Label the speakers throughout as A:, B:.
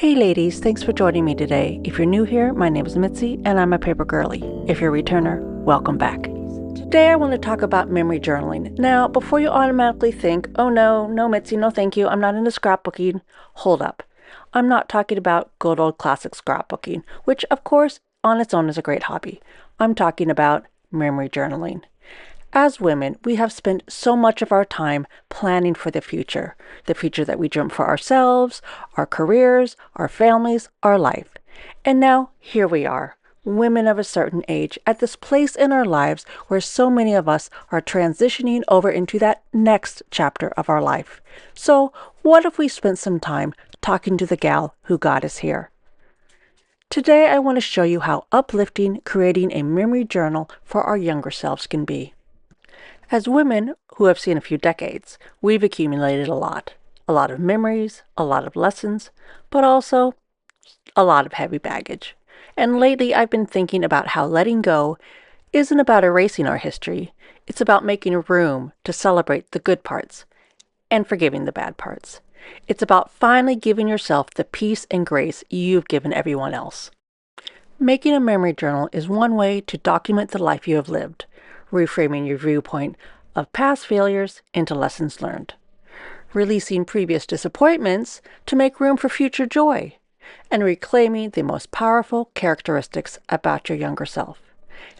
A: Hey ladies, thanks for joining me today. If you're new here, my name is Mitzi and I'm a paper girly. If you're a returner, welcome back. Today I want to talk about memory journaling. Now, before you automatically think, oh no Mitzi, no thank you, I'm not into scrapbooking, hold up. I'm not talking about good old classic scrapbooking, which of course on its own is a great hobby. I'm talking about memory journaling. As women, we have spent so much of our time planning for the future that we dream for ourselves, our careers, our families, our life. And now, here we are, women of a certain age, at this place in our lives where so many of us are transitioning over into that next chapter of our life. So, what if we spent some time talking to the gal who got us here? Today, I want to show you how uplifting creating a memory journal for our younger selves can be. As women who have seen a few decades, we've accumulated a lot of memories, a lot of lessons, but also a lot of heavy baggage. And lately I've been thinking about how letting go isn't about erasing our history. It's about making room to celebrate the good parts and forgiving the bad parts. It's about finally giving yourself the peace and grace you've given everyone else. Making a memory journal is one way to document the life you have lived, reframing your viewpoint of past failures into lessons learned, releasing previous disappointments to make room for future joy, and reclaiming the most powerful characteristics about your younger self.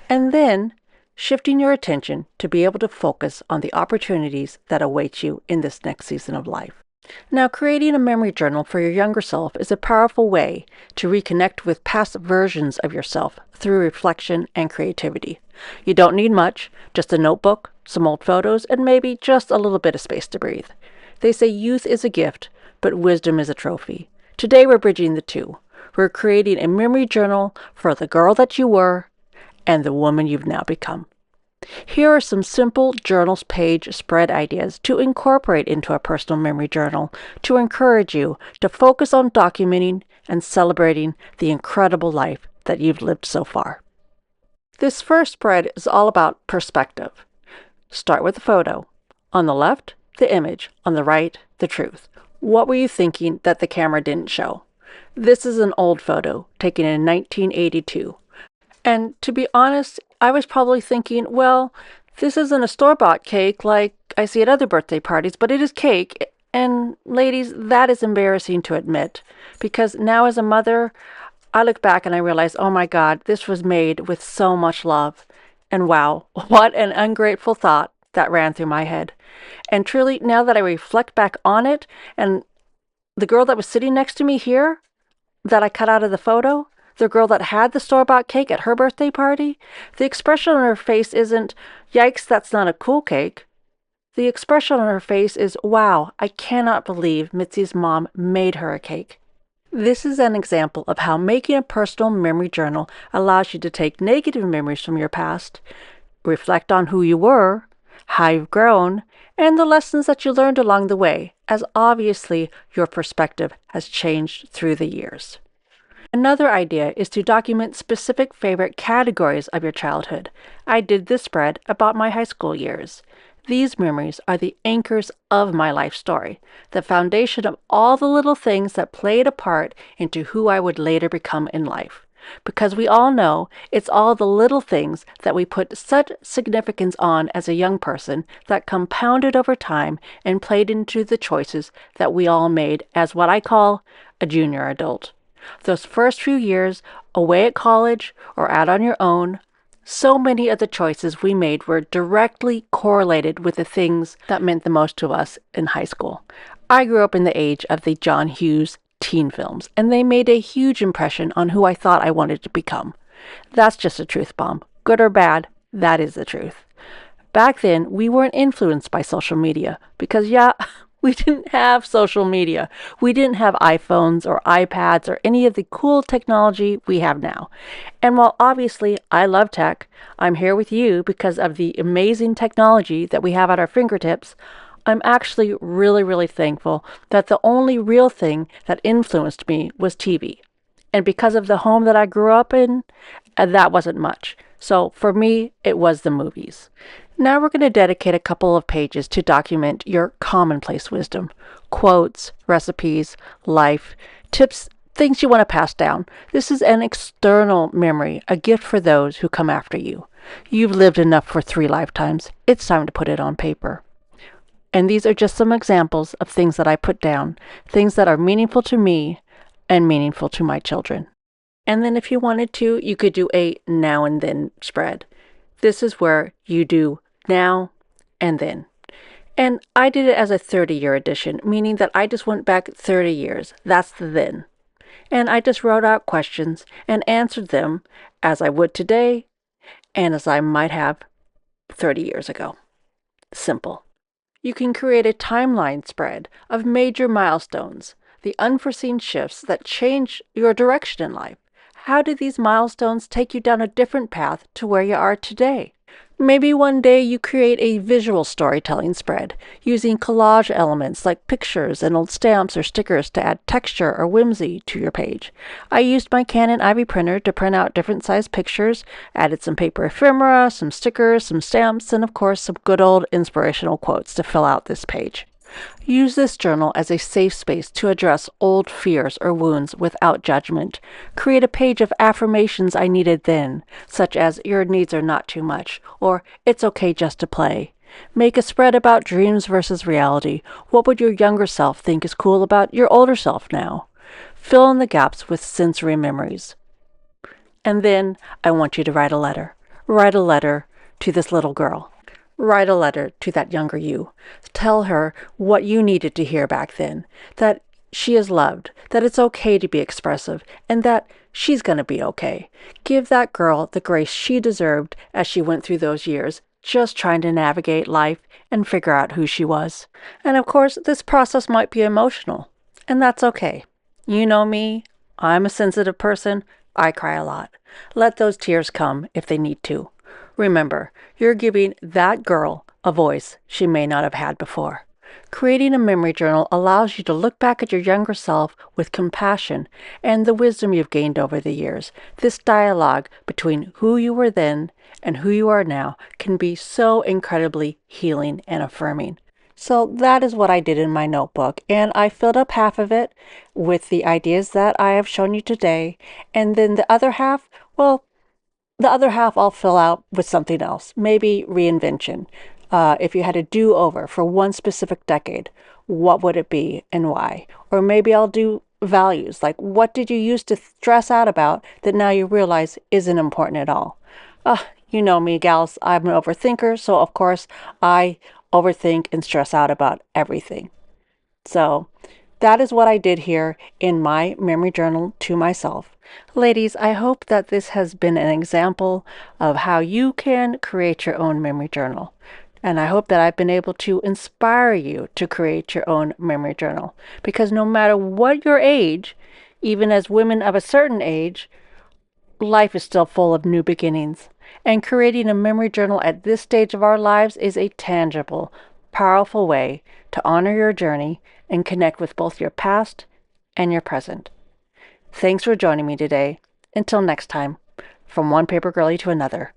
A: And then shifting your attention to be able to focus on the opportunities that await you in this next season of life. Now, creating a memory journal for your younger self is a powerful way to reconnect with past versions of yourself through reflection and creativity. You don't need much, just a notebook, some old photos, and maybe just a little bit of space to breathe. They say youth is a gift, but wisdom is a trophy. Today we're bridging the two. We're creating a memory journal for the girl that you were and the woman you've now become. Here are some simple journals page spread ideas to incorporate into a personal memory journal to encourage you to focus on documenting and celebrating the incredible life that you've lived so far. This first spread is all about perspective. Start with a photo. On the left, the image. On the right, the truth. What were you thinking that the camera didn't show? This is an old photo taken in 1982. And to be honest, I was probably thinking, well, this isn't a store-bought cake like I see at other birthday parties, but it is cake. And ladies, that is embarrassing to admit, because now as a mother, I look back and I realize, oh my God, this was made with so much love. And wow, what an ungrateful thought that ran through my head. And truly, now that I reflect back on it, and the girl that was sitting next to me here, that I cut out of the photo, the girl that had the store-bought cake at her birthday party, the expression on her face isn't, yikes, that's not a cool cake. The expression on her face is, wow, I cannot believe Mitzi's mom made her a cake. This is an example of how making a personal memory journal allows you to take negative memories from your past, reflect on who you were, how you've grown, and the lessons that you learned along the way, as obviously your perspective has changed through the years. Another idea is to document specific favorite categories of your childhood. I did this spread about my high school years. These memories are the anchors of my life story, the foundation of all the little things that played a part into who I would later become in life. Because we all know it's all the little things that we put such significance on as a young person that compounded over time and played into the choices that we all made as what I call a junior adult. Those first few years away at college or out on your own, so many of the choices we made were directly correlated with the things that meant the most to us in high school. I grew up in the age of the John Hughes teen films, and they made a huge impression on who I thought I wanted to become. That's just a truth bomb. Good or bad, that is the truth. Back then, we weren't influenced by social media because, we didn't have social media. We didn't have iPhones or iPads or any of the cool technology we have now. And while obviously I love tech, I'm here with you because of the amazing technology that we have at our fingertips. I'm actually really, really thankful that the only real thing that influenced me was TV. And because of the home that I grew up in, that wasn't much. So for me, it was the movies. Now we're going to dedicate a couple of pages to document your commonplace wisdom, quotes, recipes, life, tips things you want to pass down. This is an external memory, a gift for those who come after you. You've lived enough for 3 lifetimes. It's time to put it on paper. And these are just some examples of things that I put down, things that are meaningful to me and meaningful to my children. And then if you wanted to, you could do a now and then spread. This is where you do now and then. And I did it as a 30-year edition, meaning that I just went back 30 years. That's the then. And I just wrote out questions and answered them as I would today and as I might have 30 years ago. Simple. You can create a timeline spread of major milestones, the unforeseen shifts that change your direction in life. How did these milestones take you down a different path to where you are today? Maybe one day you create a visual storytelling spread using collage elements like pictures and old stamps or stickers to add texture or whimsy to your page. I used my Canon Ivy printer to print out different sized pictures, added some paper ephemera, some stickers, some stamps, and of course some good old inspirational quotes to fill out this page. Use this journal as a safe space to address old fears or wounds without judgment. Create a page of affirmations I needed then, such as your needs are not too much, or it's okay just to play. Make a spread about dreams versus reality. What would your younger self think is cool about your older self now? Fill in the gaps with sensory memories. And then I want you to write a letter. Write a letter to this little girl. Write a letter to that younger you. Tell her what you needed to hear back then, that she is loved, that it's okay to be expressive, and that she's going to be okay. Give that girl the grace she deserved as she went through those years, just trying to navigate life and figure out who she was. And of course, this process might be emotional, and that's okay. You know me, I'm a sensitive person, I cry a lot. Let those tears come if they need to. Remember, you're giving that girl a voice she may not have had before. Creating a memory journal allows you to look back at your younger self with compassion and the wisdom you've gained over the years. This dialogue between who you were then and who you are now can be so incredibly healing and affirming. So that is what I did in my notebook, and I filled up half of it with the ideas that I have shown you today, and then the other half, the other half I'll fill out with something else, maybe reinvention. If you had a do-over for one specific decade, what would it be and why? Or maybe I'll do values, like what did you used to stress out about that now you realize isn't important at all? You know me, gals, I'm an overthinker, so of course I overthink and stress out about everything. So that is what I did here in my memory journal to myself. Ladies, I hope that this has been an example of how you can create your own memory journal. And I hope that I've been able to inspire you to create your own memory journal. Because no matter what your age, even as women of a certain age, life is still full of new beginnings. And creating a memory journal at this stage of our lives is a tangible, powerful way to honor your journey and connect with both your past and your present. Thanks for joining me today. Until next time, from one paper girly to another,